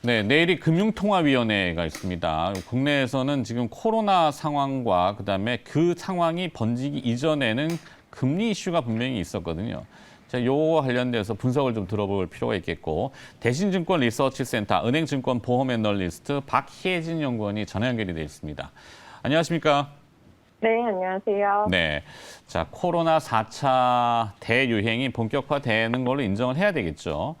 네, 내일이 금융통화위원회가 있습니다. 국내에서는 지금 코로나 상황과 그다음에 그 상황이 번지기 이전에는 금리 이슈가 분명히 있었거든요. 자, 요거 관련돼서 분석을 좀 들어볼 필요가 있겠고, 대신증권 리서치센터 은행증권 보험 애널리스트 박혜진 연구원이 전화 연결이 되어 있습니다. 안녕하십니까? 네, 안녕하세요. 네, 자, 코로나 4차 대유행이 본격화되는 걸로 인정을 해야 되겠죠.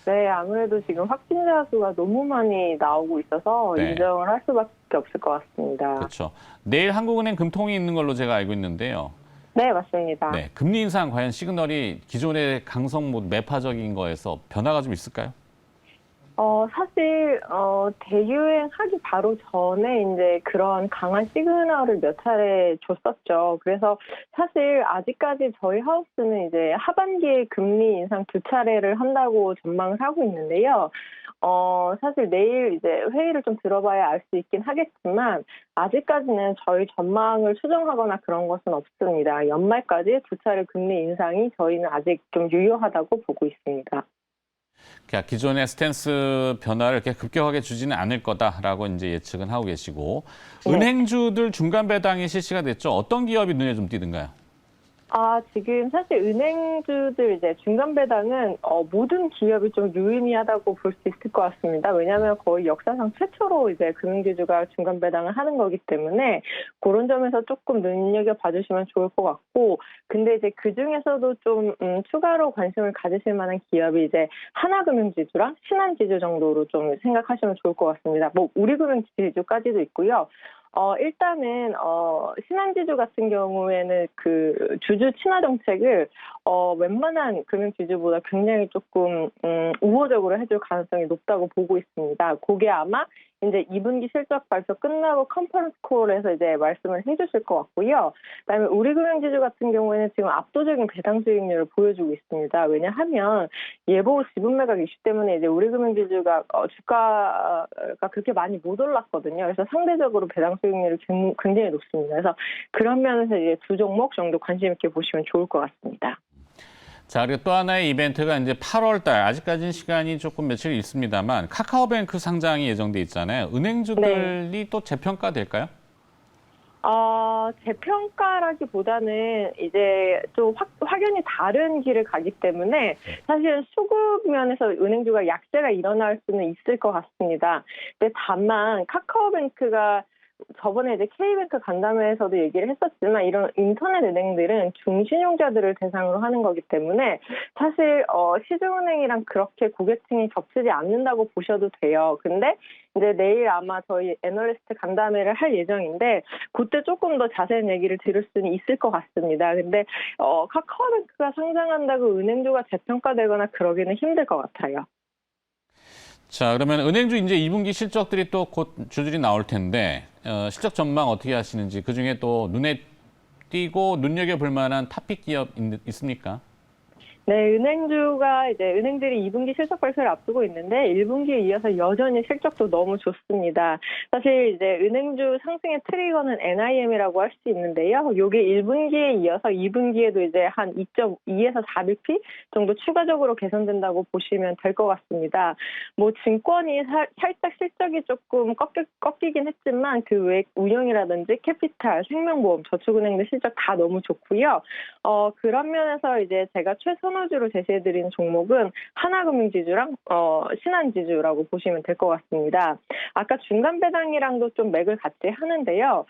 네, 아무래도 지금 확진자 수가 너무 많이 나오고 있어서 네. 인정을 할 수밖에 없을 것 같습니다. 그렇죠. 내일 한국은행 금통이 있는 걸로 제가 알고 있는데요. 네, 맞습니다. 네, 금리 인상 과연 시그널이 기존의 강성 매파적인 거에서 변화가 좀 있을까요? 사실, 대유행하기 바로 전에 이제 그런 강한 시그널을 몇 차례 줬었죠. 그래서 사실 아직까지 저희 하우스는 이제 하반기에 금리 인상 2차례를 한다고 전망을 하고 있는데요. 사실 내일 이제 회의를 좀 들어봐야 알 수 있긴 하겠지만, 아직까지는 저희 전망을 수정하거나 그런 것은 없습니다. 연말까지 2차례 금리 인상이 저희는 아직 좀 유효하다고 보고 있습니다. 그러니까 기존의 스탠스 변화를 이렇게 급격하게 주지는 않을 거다라고 이제 예측은 하고 계시고, 네. 은행주들 중간 배당이 실시가 됐죠. 어떤 기업이 눈에 좀 띄는가요? 지금 사실 은행주들 이제 중간 배당은 모든 기업이 좀 유의미하다고 볼 수 있을 것 같습니다. 왜냐하면 거의 역사상 최초로 이제 금융지주가 중간 배당을 하는 거기 때문에 그런 점에서 조금 눈여겨 봐주시면 좋을 것 같고, 근데 이제 그 중에서도 좀 추가로 관심을 가지실 만한 기업이 이제 하나금융지주랑 신한지주 정도로 좀 생각하시면 좋을 것 같습니다. 뭐 우리금융지주까지도 있고요. 일단은, 신한지주 같은 경우에는 그 주주 친화 정책을, 웬만한 금융지주보다 굉장히 조금, 우호적으로 해줄 가능성이 높다고 보고 있습니다. 그게 아마 이제 2분기 실적 발표 끝나고 컨퍼런스 콜에서 이제 말씀을 해주실 것 같고요. 그다음에 우리금융지주 같은 경우에는 지금 압도적인 배당 수익률을 보여주고 있습니다. 왜냐하면 예보 지분 매각 이슈 때문에 이제 우리금융지주가 주가가 그렇게 많이 못 올랐거든요. 그래서 상대적으로 배당 수익률이 굉장히 높습니다. 그래서 그런 면에서 이제 두 종목 정도 관심 있게 보시면 좋을 것 같습니다. 자, 그리고 또 하나의 이벤트가 이제 8월 달, 아직까지는 시간이 조금 며칠 있습니다만, 카카오뱅크 상장이 예정돼 있잖아요. 은행주들이 또 재평가 될까요? 재평가라기보다는 이제 좀 확연히 다른 길을 가기 때문에 사실은 수급 면에서 은행주가 약세가 일어날 수는 있을 것 같습니다. 근데 다만 카카오뱅크가 저번에 이제 K뱅크 간담회에서도 얘기를 했었지만 이런 인터넷 은행들은 중신용자들을 대상으로 하는 거기 때문에 사실 시중은행이랑 그렇게 고객층이 겹치지 않는다고 보셔도 돼요. 근데 이제 내일 아마 저희 애널리스트 간담회를 할 예정인데 그때 조금 더 자세한 얘기를 들을 수는 있을 것 같습니다. 근데 카카오뱅크가 상장한다고 은행주가 재평가되거나 그러기는 힘들 것 같아요. 자, 그러면 은행주 이제 2분기 실적들이 또 곧 줄줄이 나올 텐데, 실적 전망 어떻게 하시는지, 그중에 또 눈에 띄고 눈여겨볼 만한 탑픽 기업 있습니까? 네, 은행주가 이제 은행들이 2분기 실적 발표를 앞두고 있는데 1분기에 이어서 여전히 실적도 너무 좋습니다. 사실 이제 은행주 상승의 트리거는 NIM이라고 할 수 있는데요. 요게 1분기에 이어서 2분기에도 이제 한 2.2에서 4bp 정도 추가적으로 개선된다고 보시면 될 것 같습니다. 뭐 증권이 살짝 실적이 조금 꺾이긴 했지만 그 외 운영이라든지 캐피탈, 생명보험, 저축은행들 실적 다 너무 좋고요. 그런 면에서 이제 제가 선호주로 제시해드린 종목은 하나금융지주랑 신한지주라고 보시면 될 것 같습니다. 아까 중간 배당이랑도 좀 맥을 같이 하는데요.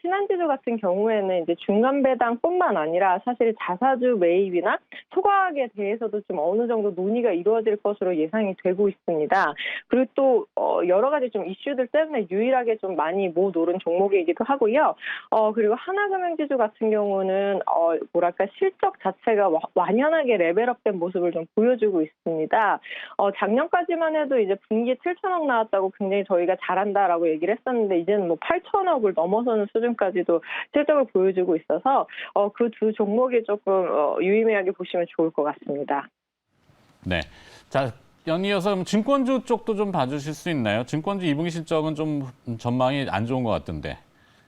신한지주 같은 경우에는 이제 중간 배당뿐만 아니라 사실 자사주 매입이나 소각에 대해서도 좀 어느 정도 논의가 이루어질 것으로 예상이 되고 있습니다. 그리고 또 여러 가지 좀 이슈들 때문에 유일하게 좀 많이 못 오른 종목이기도 하고요. 그리고 하나금융지주 같은 경우는 뭐랄까 실적 자체가 완연하게 레벨업된 모습을 좀 보여주고 있습니다. 작년까지만 해도 이제 분기에 7천억 나왔다고 굉장히 저희가 잘한다라고 얘기를 했었는데 이제는 뭐 8천억을 넘어서는 수준까지도 실적을 보여주고 있어서 그 두 종목이 조금 유의미하게 보시면 좋을 것 같습니다. 네. 자, 연이어서 증권주 쪽도 좀 봐주실 수 있나요? 증권주 2분기 실적은 좀 전망이 안 좋은 것 같던데.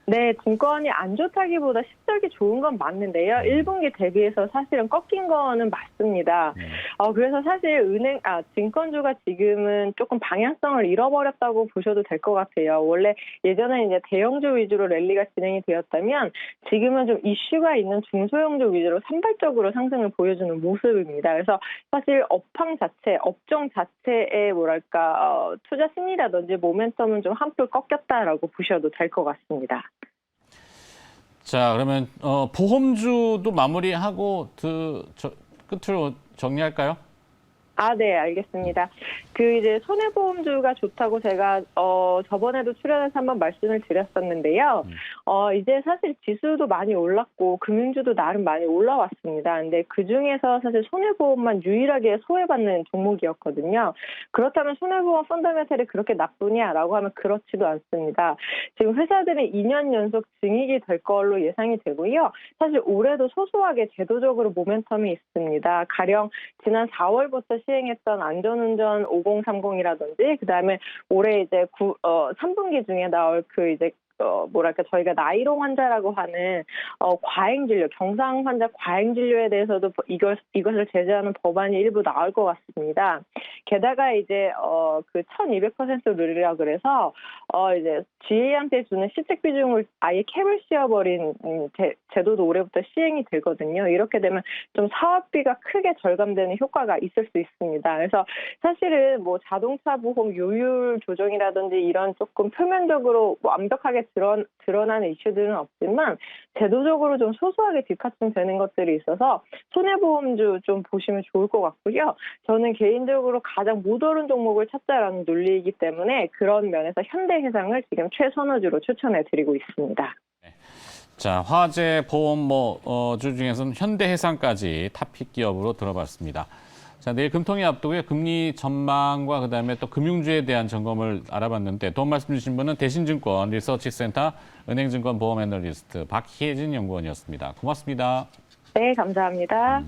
네, 증권이 안 좋다기보다 실적이 좋은 건 맞는데요. 1분기 대비해서 사실은 꺾인 거는 맞습니다. 그래서 사실 증권주가 지금은 조금 방향성을 잃어버렸다고 보셔도 될 것 같아요. 원래 예전에 이제 대형주 위주로 랠리가 진행이 되었다면 지금은 좀 이슈가 있는 중소형주 위주로 산발적으로 상승을 보여주는 모습입니다. 그래서 사실 업종 자체의 투자 심리라든지 모멘텀은 좀 한풀 꺾였다라고 보셔도 될 것 같습니다. 자, 그러면 보험주도 마무리하고 끝으로 정리할까요? 네, 알겠습니다. 이제 손해보험주가 좋다고 제가 저번에도 출연해서 한번 말씀을 드렸었는데요. 이제 사실 지수도 많이 올랐고 금융주도 나름 많이 올라왔습니다. 근데 그 중에서 사실 손해보험만 유일하게 소외받는 종목이었거든요. 그렇다면 손해보험 펀더멘털이 그렇게 나쁘냐라고 하면 그렇지도 않습니다. 지금 회사들이 2년 연속 증익이 될 걸로 예상이 되고요. 사실 올해도 소소하게 제도적으로 모멘텀이 있습니다. 가령 지난 4월부터 시행했던 안전운전 5030이라든지 그다음에 올해 이제 3분기 중에 나올 저희가 나이롱 환자라고 하는 과잉 진료, 경상 환자 과잉 진료에 대해서도 이것을 제재하는 법안이 일부 나올 것 같습니다. 게다가 이제 1200% 룰이라 그래서 이제 GA한테 주는 시책 비중을 아예 캡을 씌워버린 제도도 올해부터 시행이 되거든요. 이렇게 되면 좀 사업비가 크게 절감되는 효과가 있을 수 있습니다. 그래서 사실은 뭐 자동차 보험 요율 조정이라든지 이런 조금 표면적으로 완벽하게 드러나는 이슈들은 없지만 제도적으로 좀 소소하게 뒷받침되는 것들이 있어서 손해보험주 좀 보시면 좋을 것 같고요. 저는 개인적으로 가장 못 오른 종목을 찾자라는 논리이기 때문에 그런 면에서 현대해상을 지금 최선호주로 추천해드리고 있습니다. 자, 화재 보험 주 중에서는 현대해상까지 탑픽 기업으로 들어봤습니다. 자, 내일 금통위 앞두고요. 금리 전망과 그다음에 또 금융주에 대한 점검을 알아봤는데 도움 말씀 주신 분은 대신증권 리서치센터 은행증권 보험 애널리스트 박희진 연구원이었습니다. 고맙습니다. 네, 감사합니다.